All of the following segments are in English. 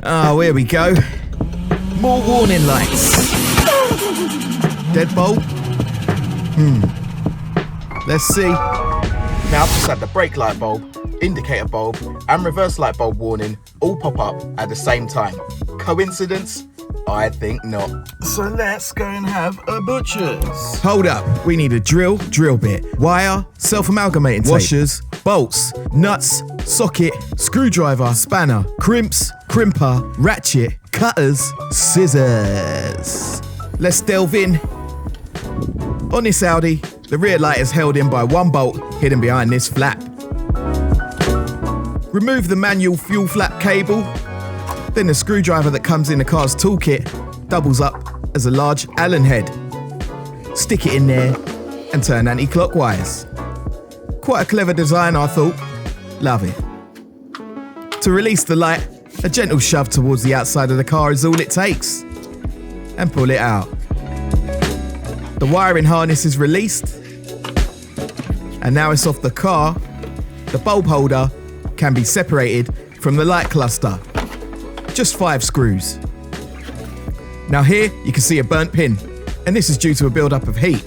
Oh, here we go. More warning lights. Dead bulb? Let's see. Now I've just had the brake light bulb, indicator bulb, and reverse light bulb warning all pop up at the same time. Coincidence? I think not. So let's go and have a butcher's. Hold up, we need a drill bit, wire, self-amalgamating tape, washers, bolts, nuts, socket, screwdriver, spanner, crimps, crimper, ratchet, cutters, scissors. Let's delve in. On this Audi, the rear light is held in by one bolt hidden behind this flap. Remove the manual fuel flap cable. Then the screwdriver that comes in the car's toolkit doubles up as a large Allen head. Stick it in there and turn anti-clockwise. Quite a clever design, I thought. Love it. To release the light, a gentle shove towards the outside of the car is all it takes. And pull it out. The wiring harness is released. And now it's off the car. The bulb holder can be separated from the light cluster. Just 5 screws. Now here you can see a burnt pin, and this is due to a build-up of heat,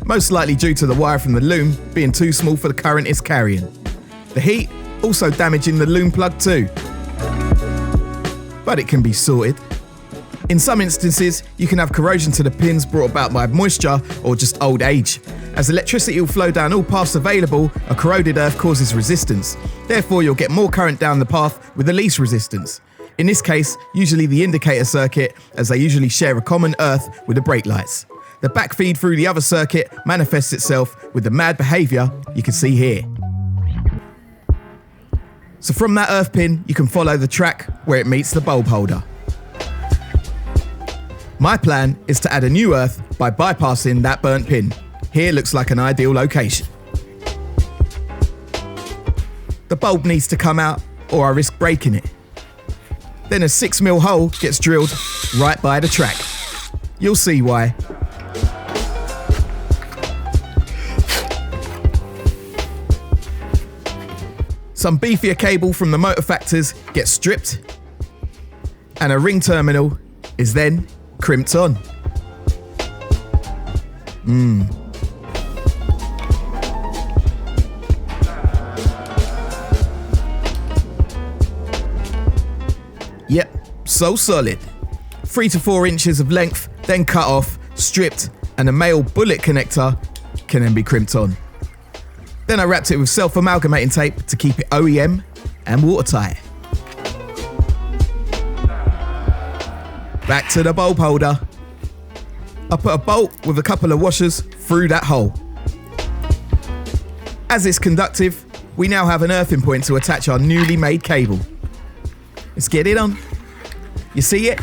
most likely due to the wire from the loom being too small for the current it's carrying. The heat also damaging the loom plug too. But it can be sorted. In some instances, you can have corrosion to the pins brought about by moisture or just old age. As electricity will flow down all paths available, a corroded earth causes resistance. Therefore, you'll get more current down the path with the least resistance. In this case, usually the indicator circuit, as they usually share a common earth with the brake lights. The backfeed through the other circuit manifests itself with the mad behaviour you can see here. So from that earth pin, you can follow the track where it meets the bulb holder. My plan is to add a new earth by bypassing that burnt pin. Here looks like an ideal location. The bulb needs to come out or I risk breaking it. Then a 6mm hole gets drilled right by the track. You'll see why. Some beefier cable from the motor factors gets stripped, and a ring terminal is then crimped on. Yep, so solid. 3 to 4 inches of length, then cut off, stripped, and a male bullet connector can then be crimped on. Then I wrapped it with self-amalgamating tape to keep it OEM and watertight. Back to the bulb holder. I put a bolt with a couple of washers through that hole. As it's conductive, we now have an earthing point to attach our newly made cable. Let's get it on. You see it?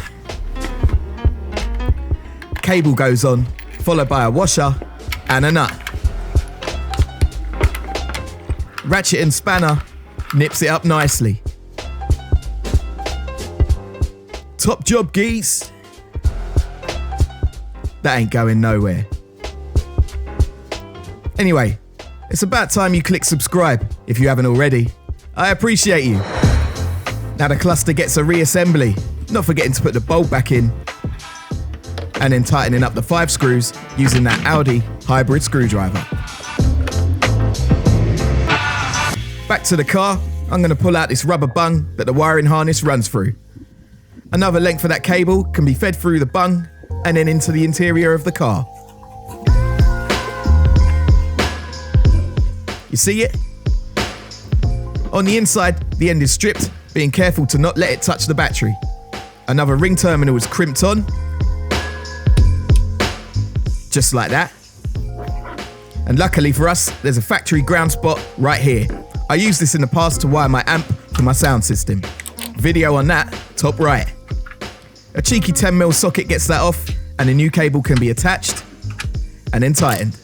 Cable goes on, followed by a washer and a nut. Ratchet and spanner nips it up nicely. Top job, geese. That ain't going nowhere. Anyway, it's about time you click subscribe if you haven't already. I appreciate you. Now the cluster gets a reassembly, not forgetting to put the bulb back in, and then tightening up the 5 screws using that Audi hybrid screwdriver. Back to the car, I'm going to pull out this rubber bung that the wiring harness runs through. Another length of that cable can be fed through the bung and then into the interior of the car. You see it? On the inside, the end is stripped, being careful to not let it touch the battery. Another ring terminal is crimped on, just like that. And luckily for us, there's a factory ground spot right here. I used this in the past to wire my amp for my sound system. Video on that, top right. A cheeky 10mm socket gets that off, and a new cable can be attached and then tightened.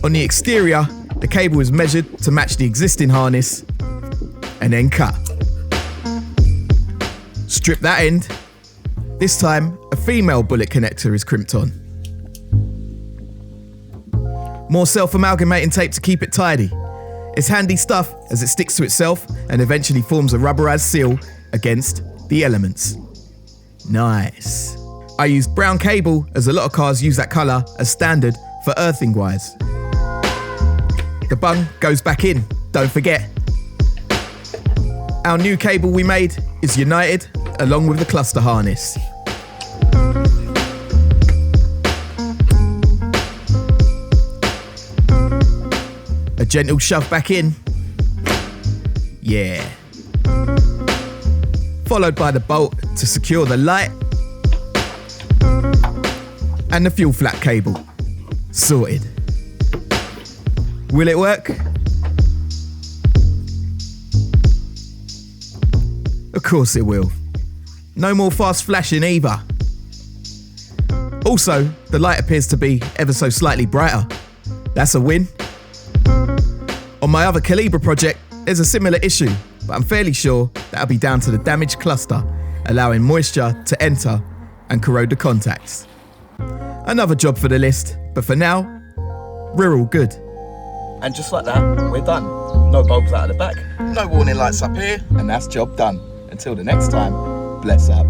On the exterior, the cable is measured to match the existing harness and then cut. Strip that end. This time, a female bullet connector is crimped on. More self-amalgamating tape to keep it tidy. It's handy stuff as it sticks to itself and eventually forms a rubberized seal against the elements. Nice. I used brown cable as a lot of cars use that colour as standard for earthing wires. The bung goes back in, don't forget. Our new cable we made is united along with the cluster harness. A gentle shove back in. Yeah. Followed by the bolt to secure the light and the fuel flap cable. Sorted. Will it work? Of course it will. No more fast flashing either. Also, the light appears to be ever so slightly brighter. That's a win. On my other Calibra project, there's a similar issue, but I'm fairly sure that'll be down to the damaged cluster, allowing moisture to enter and corrode the contacts. Another job for the list, but for now, we're all good. And just like that, we're done. No bulbs out of the back, no warning lights up here, and that's job done. Until the next time, bless up.